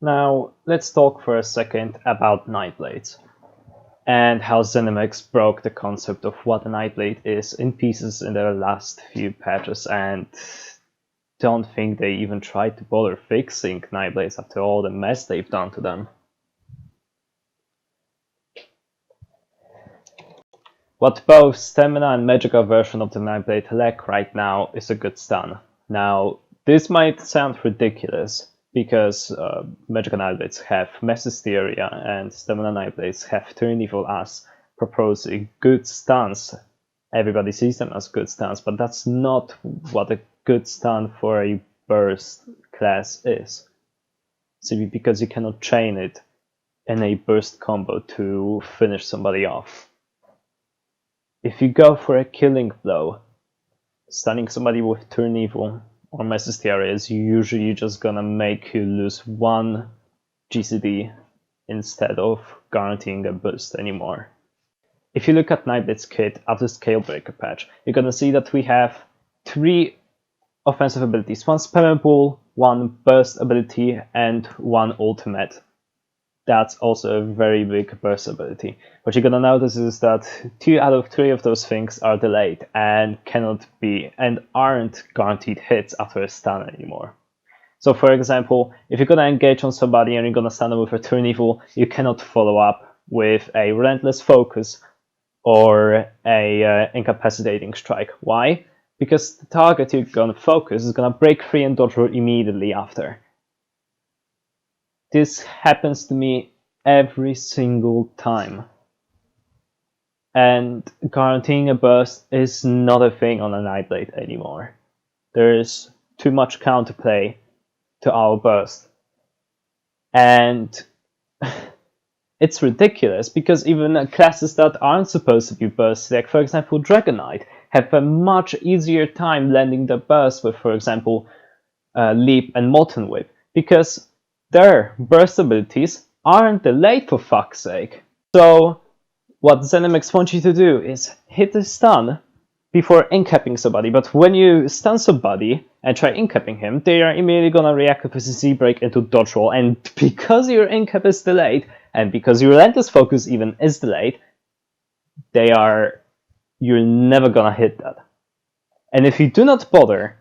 Now, let's talk for a second about Nightblades, and how ZeniMax broke the concept of what a Nightblade is in pieces in their last few patches, and don't think they even tried to bother fixing Nightblades after all the mess they've done to them. What both Stamina and Magica version of the Nightblade lack right now is a good stun. Now, this might sound ridiculous, because Magica Nightblades have Mass Hysteria and Stamina Nightblades have Turn Evil as proposing good stuns. Everybody sees them as good stuns, but that's not what a good stun for a burst class is. Simply because you cannot chain it in a burst combo to finish somebody off. If you go for a killing blow, stunning somebody with Turn Evil or Mass Hysteria is usually just gonna make you lose one GCD instead of guaranteeing a boost anymore. If you look at Nightblade's kit after Scalebreaker patch, you're gonna see that we have 3 offensive abilities, 1 spammable, 1 burst ability, and 1 ultimate. That's also a very big burst ability. What you're gonna notice is that 2 out of 3 of those things are delayed and cannot be and aren't guaranteed hits after a stun anymore. So for example, if you're gonna engage on somebody and you're gonna stun them with a Turn Evil, you cannot follow up with a Relentless Focus or a Incapacitating Strike. Why? Because the target you're gonna focus is gonna break free and dodge roll immediately after. This happens to me every single time. And guaranteeing a burst is not a thing on a Nightblade anymore. There is too much counterplay to our burst. And it's ridiculous, because even classes that aren't supposed to be burst, like for example Dragon Knight, have a much easier time landing the burst with, for example, Leap and Molten Whip, because their burst abilities aren't delayed, for fuck's sake. So what ZeniMax wants you to do is hit the stun before incapping somebody, but when you stun somebody and try incapping him, they are immediately gonna react with a CC break into dodge roll, and because your incap is delayed, and because your Relentless Focus even is delayed, you're never gonna hit that. And if you do not bother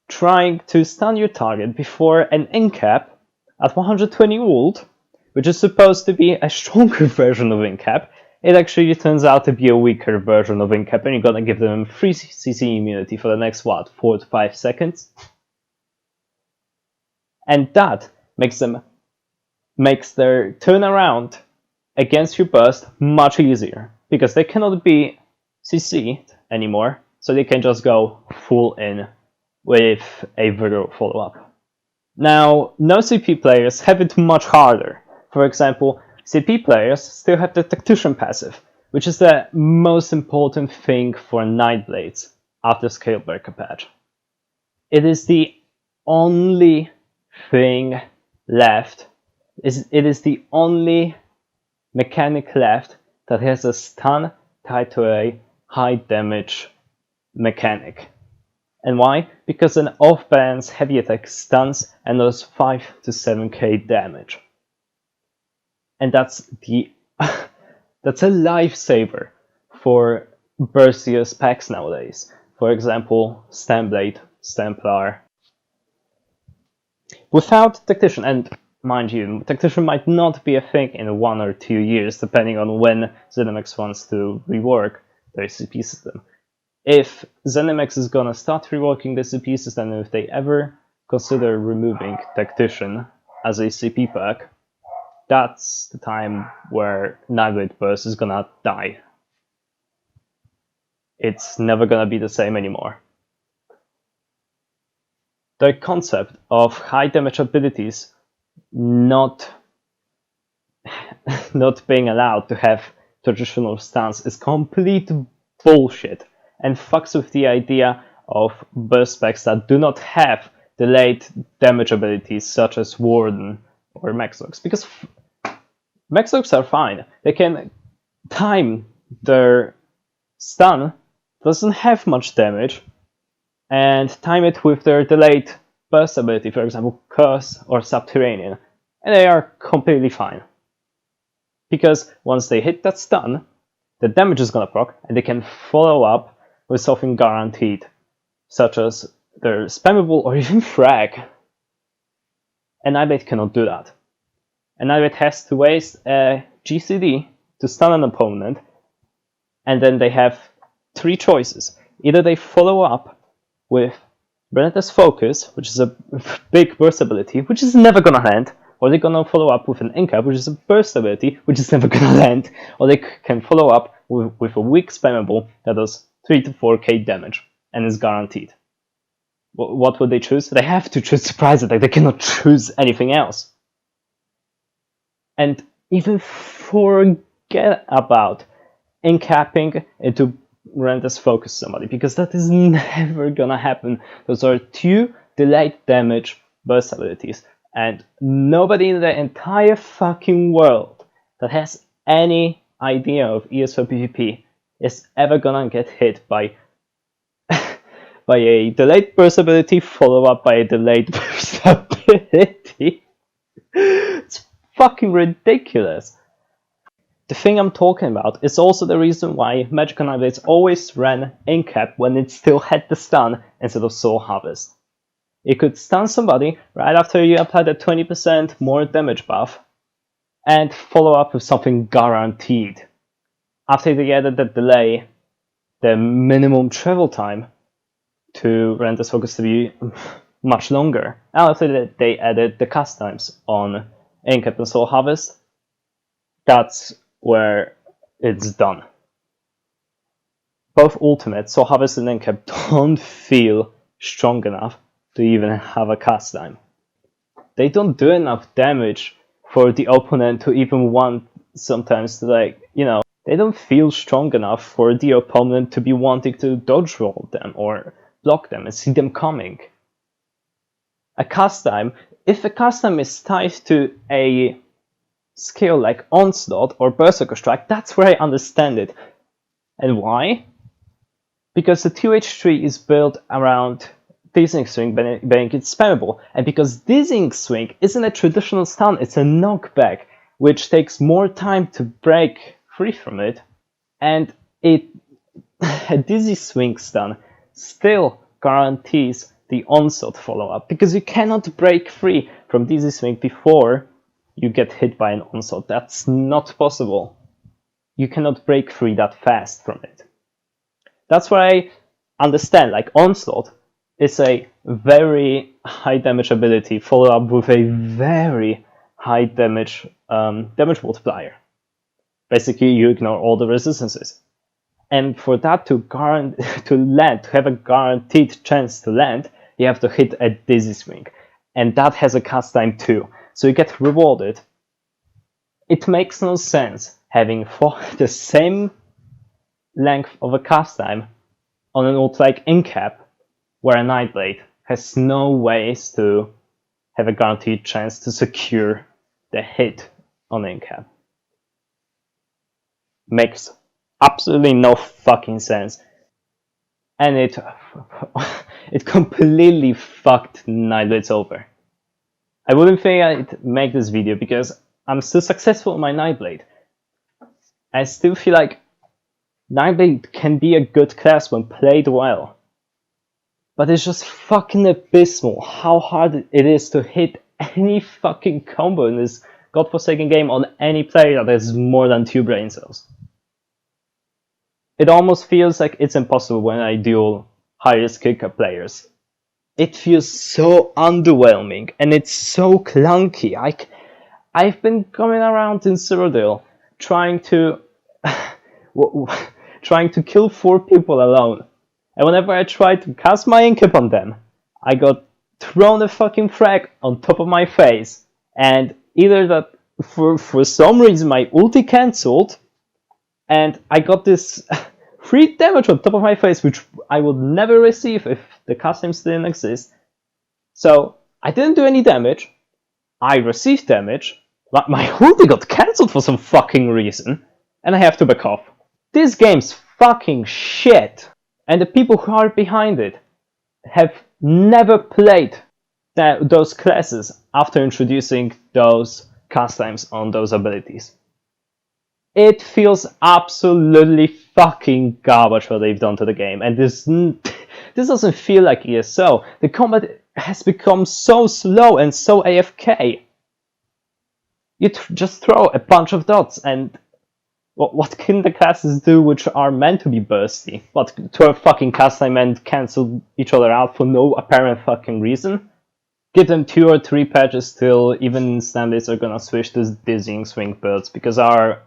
trying to stun your target before an incap at 120 ult, which is supposed to be a stronger version of Incap, it actually turns out to be a weaker version of Incap, and you're gonna give them free CC immunity for the next, what, 4 to 5 seconds? And that makes their turnaround against your burst much easier, because they cannot be CC'd anymore, so they can just go full in with a Vigor follow-up. Now, no-CP players have it much harder. For example, CP players still have the Tactician passive, which is the most important thing for Nightblades after Scalebreaker patch. It is the only thing left. It is the only mechanic left that has a stun tied to a high damage mechanic. And why? Because an off-balance heavy attack stuns and does 5 to 7k damage. And that's that's a lifesaver for burstiest packs nowadays. For example, Stamblade, Stamplar. Without Tactician, and mind you, Tactician might not be a thing in 1 or 2 years, depending on when ZeniMax wants to rework their CP system. If ZeniMax is gonna start reworking the CP system, and if they ever consider removing Tactician as a CP pack, that's the time where Nightblade Burst is gonna die. It's never gonna be the same anymore. The concept of high damage abilities not being allowed to have traditional stance is complete bullshit, and fucks with the idea of burst packs that do not have delayed damage abilities such as Warden or Maxlocks, because Maxlocks are fine. They can time their stun, doesn't have much damage, and time it with their delayed burst ability, for example Curse or Subterranean, and they are completely fine. Because once they hit that stun, the damage is gonna proc, and they can follow up with something guaranteed, such as their spammable or even frag. And Nightblade cannot do that. And Nightblade has to waste a GCD to stun an opponent, and then they have three choices. Either they follow up with Relentless Focus, which is a big burst ability, which is never gonna land, or they're gonna follow up with an Incap, which is a burst ability, which is never gonna land, or they can follow up with a weak spammable that does 3 to 4k damage and is guaranteed. What would they choose? They have to choose Surprise Attack, they cannot choose anything else. And even forget about incapping into Relentless Focus somebody, because that is never gonna happen. Those are two delayed damage burst abilities, and nobody in the entire fucking world that has any idea of ESO PvP is ever gonna get hit by by a delayed burst ability followed up by a delayed burst ability. It's fucking ridiculous. The thing I'm talking about is also the reason why Magical Nightblades always ran Incap when it still had the stun instead of Soul Harvest. It could stun somebody right after you apply the 20% more damage buff and follow up with something guaranteed. After they added the delay, the minimum travel time to Relentless Focus to be much longer. And after that, they added the cast times on Incap and Soul Harvest. That's where it's done. Both ultimates, Soul Harvest and Incap, don't feel strong enough to even have a cast time. They don't do enough damage for the opponent to even want sometimes to, like, you know, they don't feel strong enough for the opponent to be wanting to dodge roll them or block them and see them coming. A cast time, if a cast time is tied to a skill like Onslaught or Berserker Strike, that's where I understand it. And why? Because the 2H3 is built around Dizzying Swing being it's spammable, and because Dizzying Swing isn't a traditional stun, it's a knockback, which takes more time to break free from it, and a Dizzy Swing stun still guarantees the Onslaught follow-up, because you cannot break free from Dizzy Swing before you get hit by an Onslaught. That's not possible. You cannot break free that fast from it. That's why I understand, like, Onslaught is a very high damage ability followed up with a very high damage multiplier. Basically, you ignore all the resistances. And for that to land, to have a guaranteed chance to land, you have to hit a Dizzy Swing. And that has a cast time too. So you get rewarded. It makes no sense having the same length of a cast time on an ult like Incap, where a Nightblade has no ways to have a guaranteed chance to secure the hit on Incap. Makes absolutely no fucking sense. And it completely fucked Nightblades over. I wouldn't think I'd make this video because I'm still successful in my Nightblade. I still feel like Nightblade can be a good class when played well. But it's just fucking abysmal how hard it is to hit any fucking combo in this godforsaken game on any player that has more than 2 brain cells. It almost feels like it's impossible when I duel high-risk kicker players. It feels so underwhelming and it's so clunky. I've been going around in Cyrodiil trying to kill 4 people alone. And whenever I tried to cast my Incap on them, I got thrown a fucking frag on top of my face. And either that, for some reason, my ulti cancelled, and I got this free damage on top of my face, which I would never receive if the customs didn't exist. So I didn't do any damage, I received damage, but my ulti got cancelled for some fucking reason, and I have to back off. This game's fucking shit. And the people who are behind it have never played those classes after introducing those customs on those abilities. It feels absolutely fucking garbage what they've done to the game, and this doesn't feel like ESO. The combat has become so slow and so AFK. You just throw a bunch of dots, and what can the classes do which are meant to be bursty? What, throw a fucking custom and cancel each other out for no apparent fucking reason? Give them 2 or 3 patches till even Stamblades are gonna switch to dizzying swing builds, because our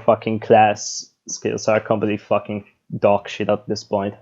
fucking class skills are completely fucking dog shit at this point.